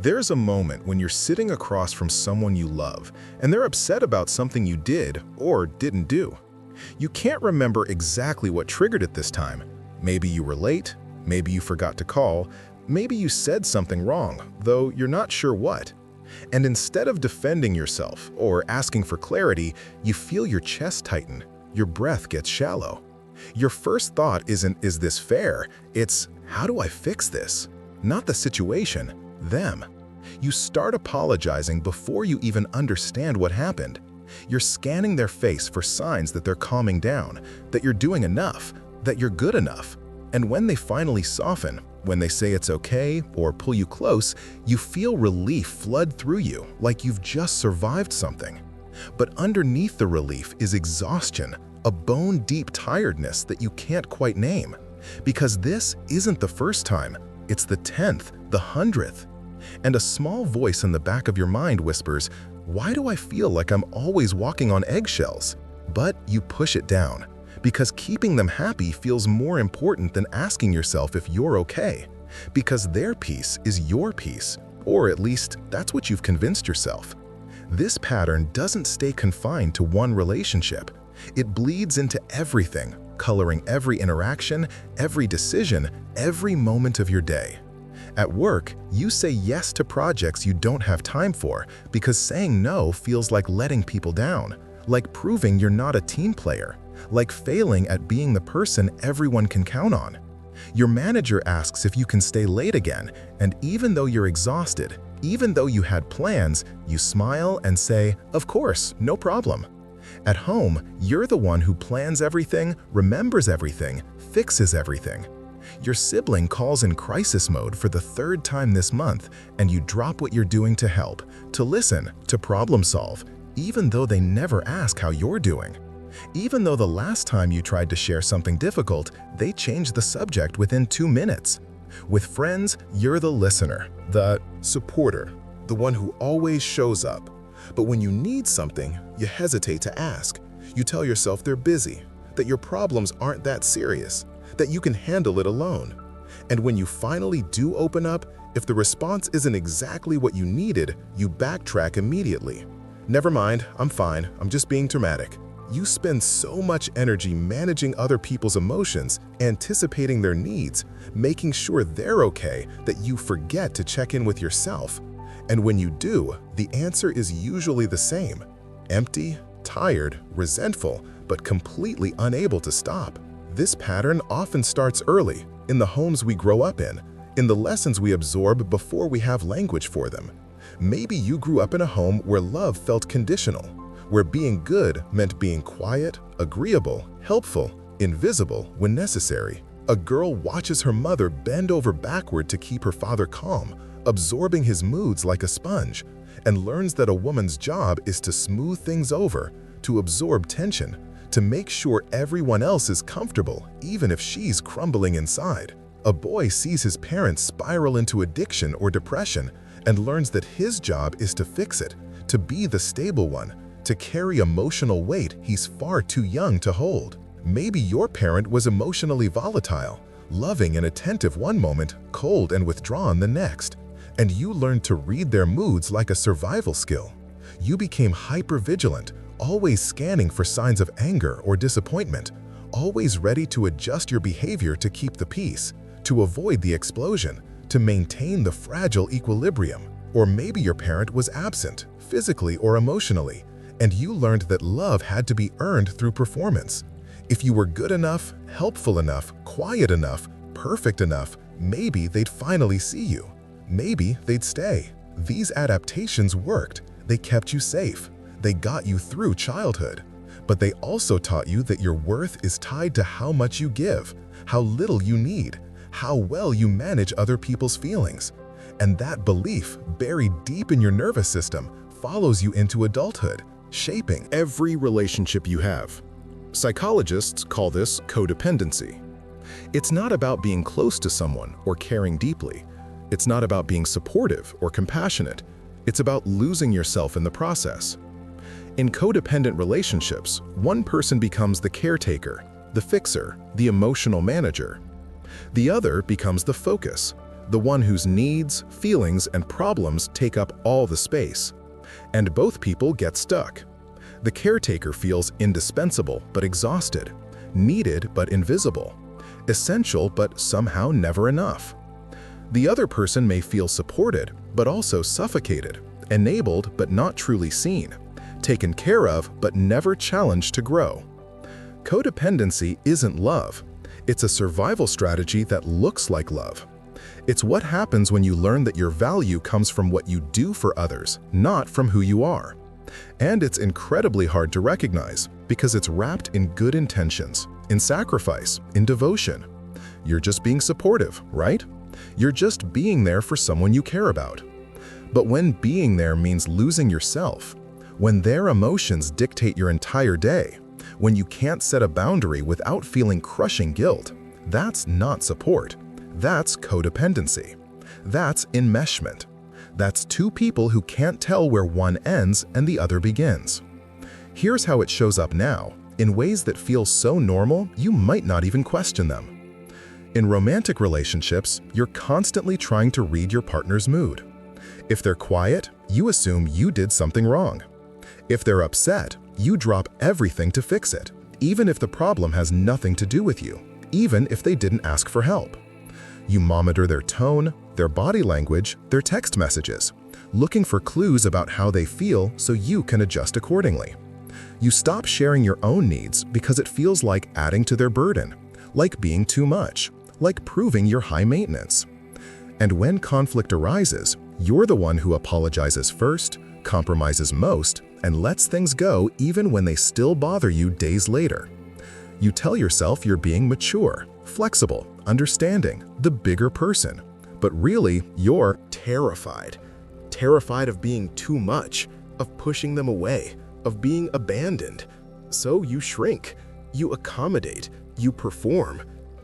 There's a moment when you're sitting across from someone you love, and they're upset about something you did or didn't do. You can't remember exactly what triggered it this time. Maybe you were late, maybe you forgot to call, maybe you said something wrong, though you're not sure what. And instead of defending yourself or asking for clarity, you feel your chest tighten, your breath gets shallow. Your first thought isn't, "Is this fair?" It's, "How do I fix this?" Not the situation, them. You start apologizing before you even understand what happened. You're scanning their face for signs that they're calming down, that you're doing enough, that you're good enough. And when they finally soften, when they say it's okay or pull you close, you feel relief flood through you, like you've just survived something. But underneath the relief is exhaustion, a bone-deep tiredness that you can't quite name. Because this isn't the first time, it's the 10th, the 100th. And a small voice in the back of your mind whispers, "Why do I feel like I'm always walking on eggshells?" But you push it down, because keeping them happy feels more important than asking yourself if you're okay. Because their peace is your peace, or at least that's what you've convinced yourself. This pattern doesn't stay confined to one relationship. It bleeds into everything, coloring every interaction, every decision, every moment of your day. At work, you say yes to projects you don't have time for because saying no feels like letting people down, like proving you're not a team player, like failing at being the person everyone can count on. Your manager asks if you can stay late again, and even though you're exhausted, even though you had plans, you smile and say, "Of course, no problem." At home, you're the one who plans everything, remembers everything, fixes everything. Your sibling calls in crisis mode for the 3rd time this month, and you drop what you're doing to help, to listen, to problem solve, even though they never ask how you're doing. Even though the last time you tried to share something difficult, they changed the subject within 2 minutes. With friends, you're the listener, the supporter, the one who always shows up. But when you need something, you hesitate to ask. You tell yourself they're busy, that your problems aren't that serious, that you can handle it alone. And when you finally do open up, if the response isn't exactly what you needed, you backtrack immediately. "Never mind, I'm fine, I'm just being dramatic." You spend so much energy managing other people's emotions, anticipating their needs, making sure they're okay, that you forget to check in with yourself. And when you do, the answer is usually the same: empty, tired, resentful, but completely unable to stop. This pattern often starts early, in the homes we grow up in the lessons we absorb before we have language for them. Maybe you grew up in a home where love felt conditional, where being good meant being quiet, agreeable, helpful, invisible when necessary. A girl watches her mother bend over backward to keep her father calm, absorbing his moods like a sponge, and learns that a woman's job is to smooth things over, to absorb tension, to make sure everyone else is comfortable, even if she's crumbling inside. A boy sees his parents spiral into addiction or depression and learns that his job is to fix it, to be the stable one, to carry emotional weight he's far too young to hold. Maybe your parent was emotionally volatile, loving and attentive one moment, cold and withdrawn the next, and you learned to read their moods like a survival skill. You became hyper-vigilant, always scanning for signs of anger or disappointment, always ready to adjust your behavior to keep the peace, to avoid the explosion, to maintain the fragile equilibrium. Or maybe your parent was absent, physically or emotionally, and you learned that love had to be earned through performance. If you were good enough, helpful enough, quiet enough, perfect enough, maybe they'd finally see you. Maybe they'd stay. These adaptations worked. They kept you safe. They got you through childhood. But they also taught you that your worth is tied to how much you give, how little you need, how well you manage other people's feelings. And that belief, buried deep in your nervous system, follows you into adulthood, shaping every relationship you have. Psychologists call this codependency. It's not about being close to someone or caring deeply. It's not about being supportive or compassionate. It's about losing yourself in the process. In codependent relationships, one person becomes the caretaker, the fixer, the emotional manager. The other becomes the focus, the one whose needs, feelings, and problems take up all the space. And both people get stuck. The caretaker feels indispensable but exhausted, needed but invisible, essential but somehow never enough. The other person may feel supported but also suffocated, enabled but not truly seen, taken care of but never challenged to grow. Codependency isn't love. It's a survival strategy that looks like love. It's what happens when you learn that your value comes from what you do for others, not from who you are. And it's incredibly hard to recognize because it's wrapped in good intentions, in sacrifice, in devotion. You're just being supportive, right? You're just being there for someone you care about. But when being there means losing yourself, when their emotions dictate your entire day, when you can't set a boundary without feeling crushing guilt, that's not support. That's codependency. That's enmeshment. That's two people who can't tell where one ends and the other begins. Here's how it shows up now, in ways that feel so normal you might not even question them. In romantic relationships, you're constantly trying to read your partner's mood. If they're quiet, you assume you did something wrong. If they're upset, you drop everything to fix it, even if the problem has nothing to do with you, even if they didn't ask for help. You monitor their tone, their body language, their text messages, looking for clues about how they feel so you can adjust accordingly. You stop sharing your own needs because it feels like adding to their burden, like being too much, like proving you're high maintenance. And when conflict arises, you're the one who apologizes first, compromises most, and lets things go even when they still bother you days later. You tell yourself you're being mature, flexible, understanding, the bigger person. But really, you're terrified. Terrified of being too much, of pushing them away, of being abandoned. So you shrink, you accommodate, you perform.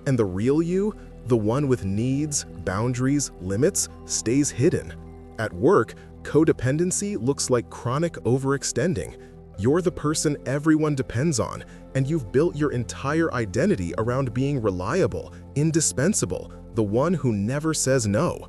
And the real you, the one with needs, boundaries, limits, stays hidden. At work, codependency looks like chronic overextending. You're the person everyone depends on, and you've built your entire identity around being reliable, indispensable, the one who never says no.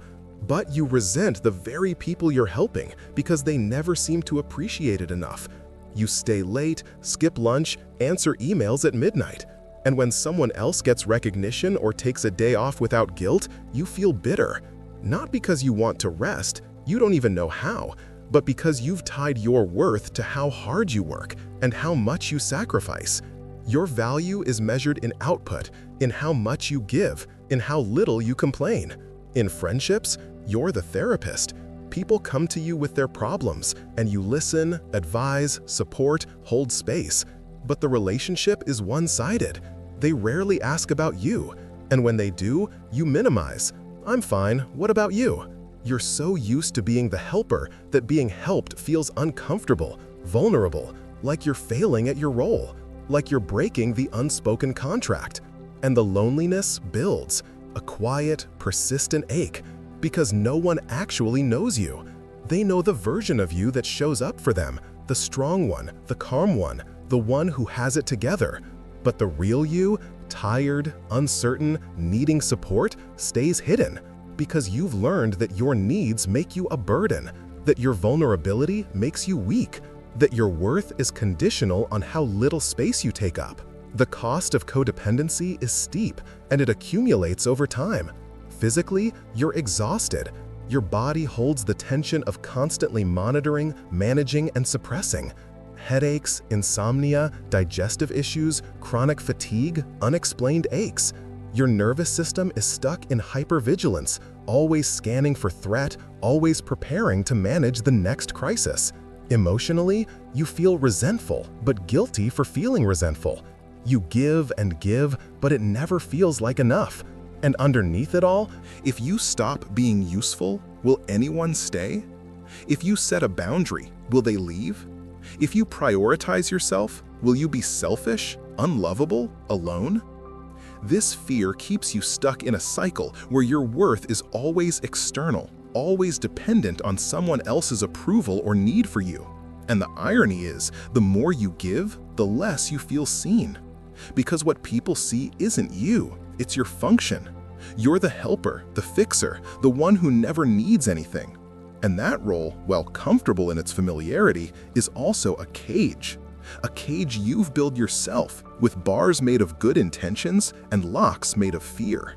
But you resent the very people you're helping because they never seem to appreciate it enough. You stay late, skip lunch, answer emails at midnight. And when someone else gets recognition or takes a day off without guilt, you feel bitter. Not because you want to rest, you don't even know how, but because you've tied your worth to how hard you work and how much you sacrifice. Your value is measured in output, in how much you give, in how little you complain. In friendships, you're the therapist. People come to you with their problems, and you listen, advise, support, hold space. But the relationship is one-sided. They rarely ask about you, and when they do, you minimize. "I'm fine, what about you?" You're so used to being the helper that being helped feels uncomfortable, vulnerable, like you're failing at your role, like you're breaking the unspoken contract. And the loneliness builds, a quiet, persistent ache, because no one actually knows you. They know the version of you that shows up for them, the strong one, the calm one, the one who has it together. But the real you, tired, uncertain, needing support, stays hidden. Because you've learned that your needs make you a burden, that your vulnerability makes you weak, that your worth is conditional on how little space you take up. The cost of codependency is steep, and it accumulates over time. Physically, you're exhausted. Your body holds the tension of constantly monitoring, managing, and suppressing. Headaches, insomnia, digestive issues, chronic fatigue, unexplained aches. Your nervous system is stuck in hypervigilance, always scanning for threat, always preparing to manage the next crisis. Emotionally, you feel resentful, but guilty for feeling resentful. You give and give, but it never feels like enough. And underneath it all, if you stop being useful, will anyone stay? If you set a boundary, will they leave? If you prioritize yourself, will you be selfish, unlovable, alone? This fear keeps you stuck in a cycle where your worth is always external, always dependent on someone else's approval or need for you. And the irony is, the more you give, the less you feel seen. Because what people see isn't you, it's your function. You're the helper, the fixer, the one who never needs anything. And that role, while comfortable in its familiarity, is also a cage you've built yourself, with bars made of good intentions and locks made of fear.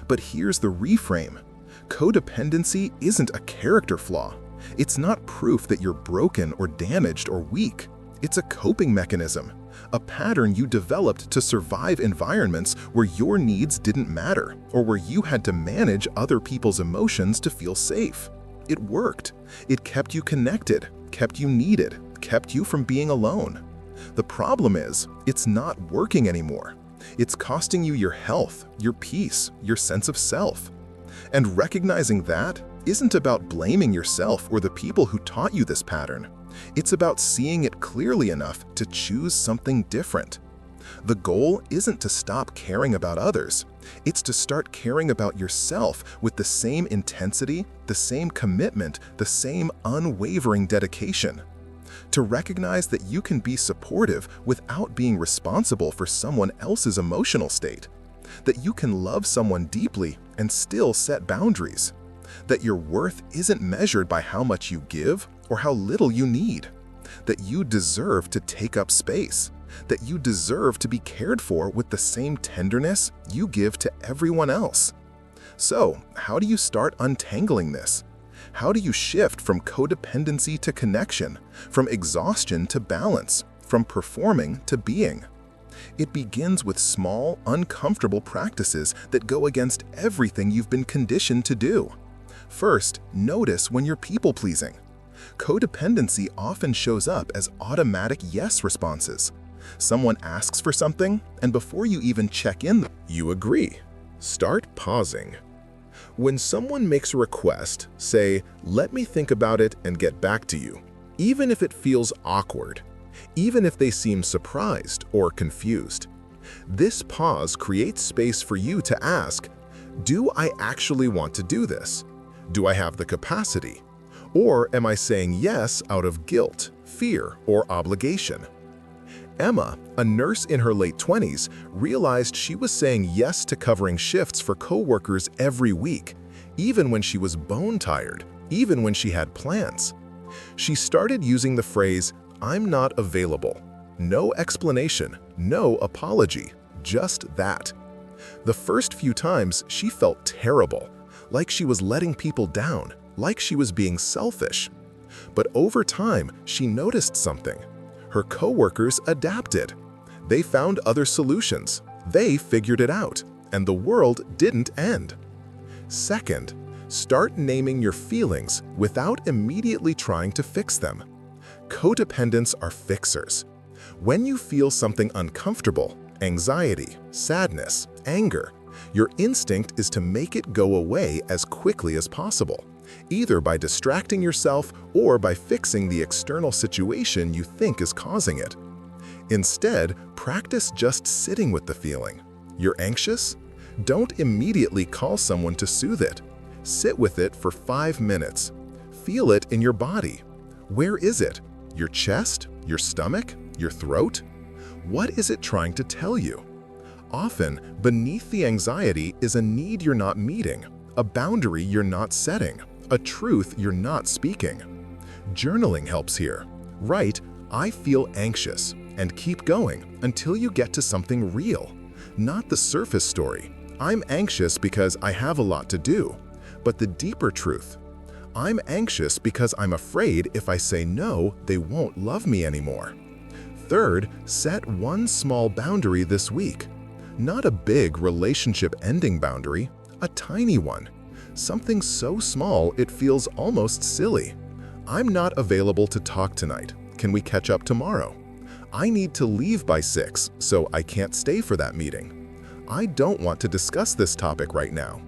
But here's the reframe. Codependency isn't a character flaw. It's not proof that you're broken or damaged or weak. It's a coping mechanism, a pattern you developed to survive environments where your needs didn't matter or where you had to manage other people's emotions to feel safe. It worked. It kept you connected, kept you needed, kept you from being alone. The problem is, it's not working anymore. It's costing you your health, your peace, your sense of self. And recognizing that isn't about blaming yourself or the people who taught you this pattern. It's about seeing it clearly enough to choose something different. The goal isn't to stop caring about others. It's to start caring about yourself with the same intensity, the same commitment, the same unwavering dedication. To recognize that you can be supportive without being responsible for someone else's emotional state. That you can love someone deeply and still set boundaries. That your worth isn't measured by how much you give or how little you need. That you deserve to take up space. That you deserve to be cared for with the same tenderness you give to everyone else. So, how do you start untangling this? How do you shift from codependency to connection, from exhaustion to balance, from performing to being? It begins with small, uncomfortable practices that go against everything you've been conditioned to do. First, notice when you're people-pleasing. Codependency often shows up as automatic yes responses. Someone asks for something, and before you even check in, you agree. Start pausing. When someone makes a request, say, "Let me think about it and get back to you," even if it feels awkward, even if they seem surprised or confused. This pause creates space for you to ask, do I actually want to do this? Do I have the capacity? Or am I saying yes out of guilt, fear, or obligation? Emma, a nurse in her late 20s, realized she was saying yes to covering shifts for coworkers every week, even when she was bone-tired, even when she had plans. She started using the phrase, "I'm not available." No explanation, no apology, just that. The first few times, she felt terrible, like she was letting people down, like she was being selfish. But over time, she noticed something. Her coworkers adapted. They found other solutions. They figured it out, and the world didn't end. Second, start naming your feelings without immediately trying to fix them. Codependents are fixers. When you feel something uncomfortable, anxiety, sadness, anger, your instinct is to make it go away as quickly as possible, either by distracting yourself or by fixing the external situation you think is causing it. Instead, practice just sitting with the feeling. You're anxious? Don't immediately call someone to soothe it. Sit with it for 5 minutes. Feel it in your body. Where is it? Your chest? Your stomach? Your throat? What is it trying to tell you? Often, beneath the anxiety is a need you're not meeting, a boundary you're not setting, a truth you're not speaking. Journaling helps here. Write, "I feel anxious," and keep going until you get to something real. Not the surface story, "I'm anxious because I have a lot to do," but the deeper truth. "I'm anxious because I'm afraid if I say no, they won't love me anymore." Third, set one small boundary this week. Not a big relationship-ending boundary, a tiny one. Something so small it feels almost silly. "I'm not available to talk tonight. Can we catch up tomorrow?" "I need to leave by 6, so I can't stay for that meeting." "I don't want to discuss this topic right now."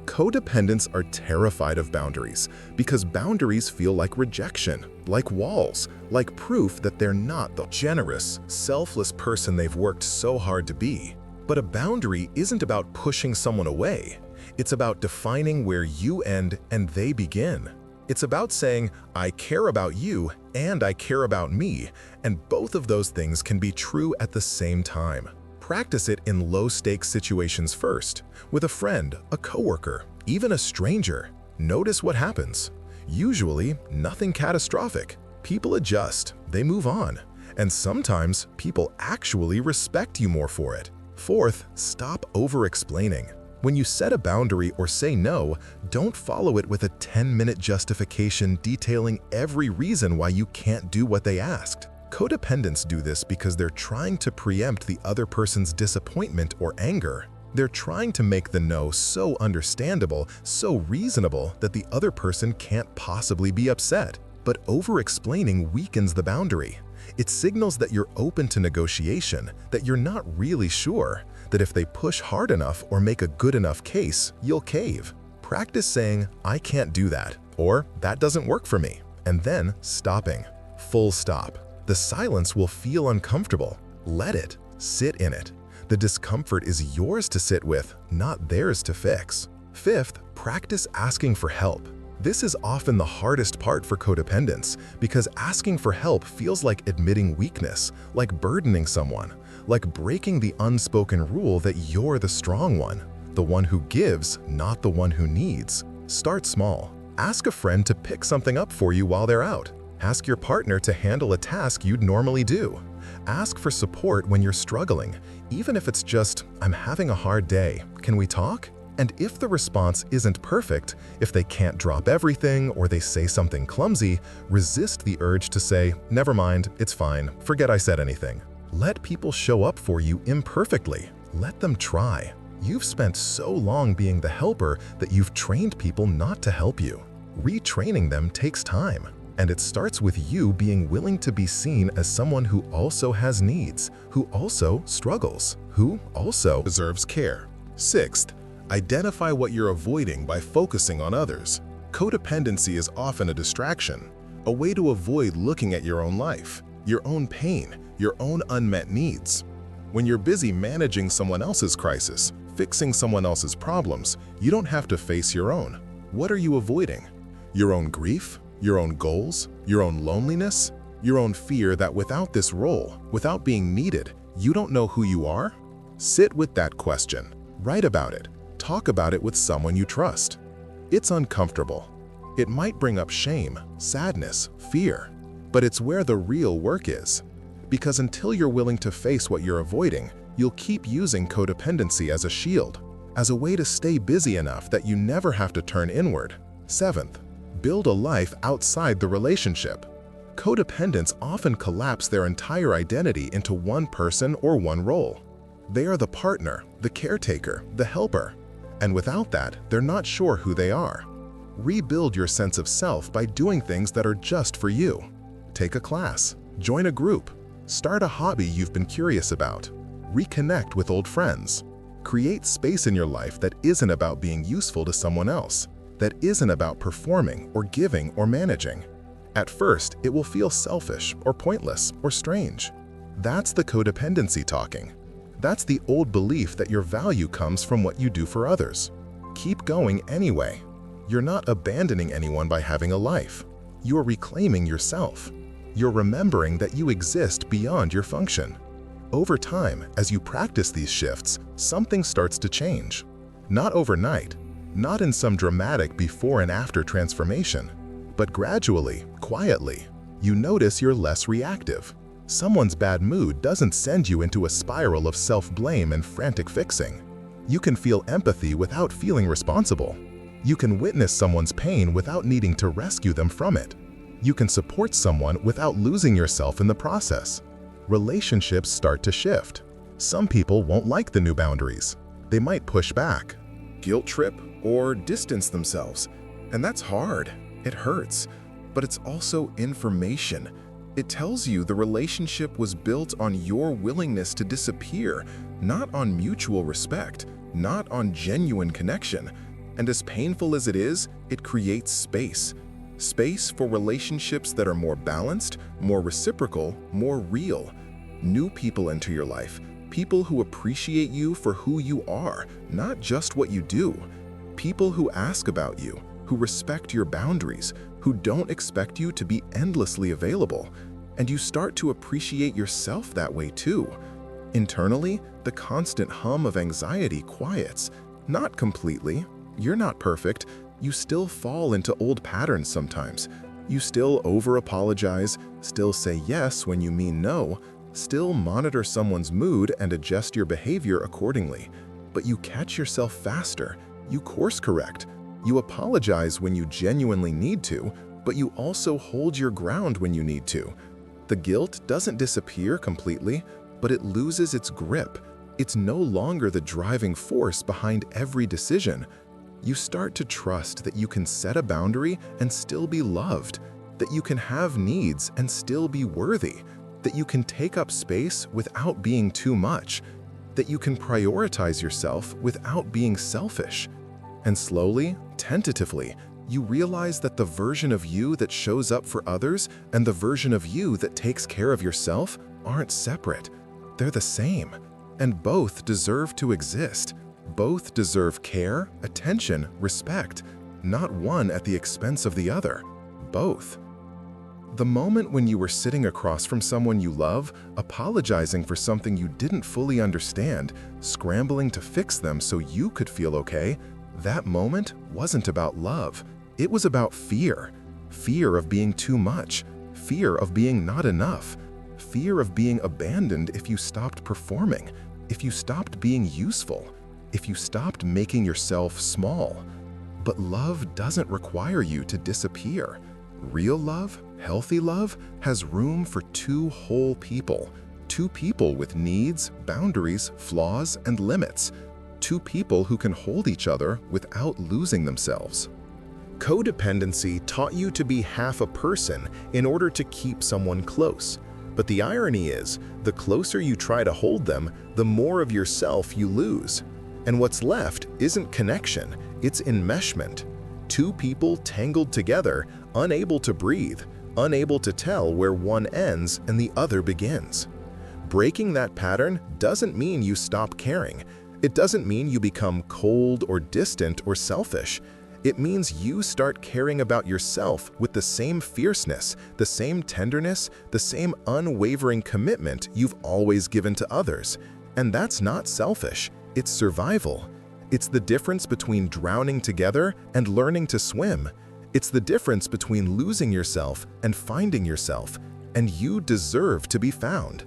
Codependents are terrified of boundaries because boundaries feel like rejection, like walls, like proof that they're not the generous, selfless person they've worked so hard to be. But a boundary isn't about pushing someone away. It's about defining where you end and they begin. It's about saying, "I care about you and I care about me," and both of those things can be true at the same time. Practice it in low-stakes situations first, with a friend, a coworker, even a stranger. Notice what happens. Usually, nothing catastrophic. People adjust, they move on, and sometimes people actually respect you more for it. Fourth, stop over-explaining. When you set a boundary or say no, don't follow it with a 10-minute justification detailing every reason why you can't do what they asked. Codependents do this because they're trying to preempt the other person's disappointment or anger. They're trying to make the no so understandable, so reasonable that the other person can't possibly be upset. But over-explaining weakens the boundary. It signals that you're open to negotiation, that you're not really sure, that if they push hard enough or make a good enough case, you'll cave. Practice saying, "I can't do that," or "that doesn't work for me," and then stopping. Full stop. The silence will feel uncomfortable. Let it. Sit in it. The discomfort is yours to sit with, not theirs to fix. Fifth, practice asking for help. This is often the hardest part for codependents because asking for help feels like admitting weakness, like burdening someone, like breaking the unspoken rule that you're the strong one, the one who gives, not the one who needs. Start small. Ask a friend to pick something up for you while they're out. Ask your partner to handle a task you'd normally do. Ask for support when you're struggling, even if it's just, "I'm having a hard day, can we talk?" And if the response isn't perfect, if they can't drop everything or they say something clumsy, resist the urge to say, "Never mind, it's fine, forget I said anything." Let people show up for you imperfectly. Let them try. You've spent so long being the helper that you've trained people not to help you. Retraining them takes time. And it starts with you being willing to be seen as someone who also has needs, who also struggles, who also deserves care. Sixth, identify what you're avoiding by focusing on others. Codependency is often a distraction, a way to avoid looking at your own life, your own pain, your own unmet needs. When you're busy managing someone else's crisis, fixing someone else's problems, you don't have to face your own. What are you avoiding? Your own grief? Your own goals, your own loneliness, your own fear that without this role, without being needed, you don't know who you are? Sit with that question. Write about it. Talk about it with someone you trust. It's uncomfortable. It might bring up shame, sadness, fear, but it's where the real work is. Because until you're willing to face what you're avoiding, you'll keep using codependency as a shield, as a way to stay busy enough that you never have to turn inward. Seventh, build a life outside the relationship. Codependents often collapse their entire identity into one person or one role. They are the partner, the caretaker, the helper. And without that, they're not sure who they are. Rebuild your sense of self by doing things that are just for you. Take a class, join a group, start a hobby you've been curious about, reconnect with old friends. Create space in your life that isn't about being useful to someone else, that isn't about performing or giving or managing. At first, it will feel selfish or pointless or strange. That's the codependency talking. That's the old belief that your value comes from what you do for others. Keep going anyway. You're not abandoning anyone by having a life. You're reclaiming yourself. You're remembering that you exist beyond your function. Over time, as you practice these shifts, something starts to change. Not overnight, not in some dramatic before and after transformation, but gradually, quietly, you notice you're less reactive. Someone's bad mood doesn't send you into a spiral of self-blame and frantic fixing. You can feel empathy without feeling responsible. You can witness someone's pain without needing to rescue them from it. You can support someone without losing yourself in the process. Relationships start to shift. Some people won't like the new boundaries. They might push back, guilt trip, or distance themselves. And that's hard. It hurts. But it's also information. It tells you the relationship was built on your willingness to disappear, not on mutual respect, not on genuine connection. And as painful as it is, it creates space. Space for relationships that are more balanced, more reciprocal, more real. New people enter your life. People who appreciate you for who you are, not just what you do. People who ask about you, who respect your boundaries, who don't expect you to be endlessly available. And you start to appreciate yourself that way too. Internally, the constant hum of anxiety quiets. Not completely. You're not perfect. You still fall into old patterns sometimes. You still over-apologize, still say yes when you mean no, still monitor someone's mood and adjust your behavior accordingly. But you catch yourself faster. You course correct. You apologize when you genuinely need to, but you also hold your ground when you need to. The guilt doesn't disappear completely, but it loses its grip. It's no longer the driving force behind every decision. You start to trust that you can set a boundary and still be loved, that you can have needs and still be worthy, that you can take up space without being too much, that you can prioritize yourself without being selfish. And slowly, tentatively, you realize that the version of you that shows up for others and the version of you that takes care of yourself aren't separate. They're the same, and both deserve to exist. Both deserve care, attention, respect, not one at the expense of the other. Both. The moment when you were sitting across from someone you love, apologizing for something you didn't fully understand, scrambling to fix them so you could feel okay, that moment wasn't about love. It was about fear. Fear of being too much. Fear of being not enough. Fear of being abandoned if you stopped performing, if you stopped being useful, if you stopped making yourself small. But love doesn't require you to disappear. Real love, healthy love, has room for two whole people. Two people with needs, boundaries, flaws, and limits. Two people who can hold each other without losing themselves. Codependency taught you to be half a person in order to keep someone close. But the irony is, the closer you try to hold them, the more of yourself you lose. And what's left isn't connection, it's enmeshment. Two people tangled together, unable to breathe, unable to tell where one ends and the other begins. Breaking that pattern doesn't mean you stop caring. It doesn't mean you become cold or distant or selfish. It means you start caring about yourself with the same fierceness, the same tenderness, the same unwavering commitment you've always given to others. And that's not selfish, it's survival. It's the difference between drowning together and learning to swim. It's the difference between losing yourself and finding yourself, and you deserve to be found.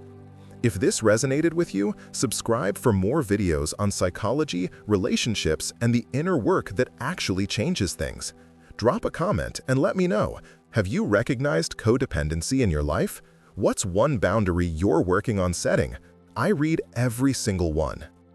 If this resonated with you, subscribe for more videos on psychology, relationships, and the inner work that actually changes things. Drop a comment and let me know, have you recognized codependency in your life? What's one boundary you're working on setting? I read every single one.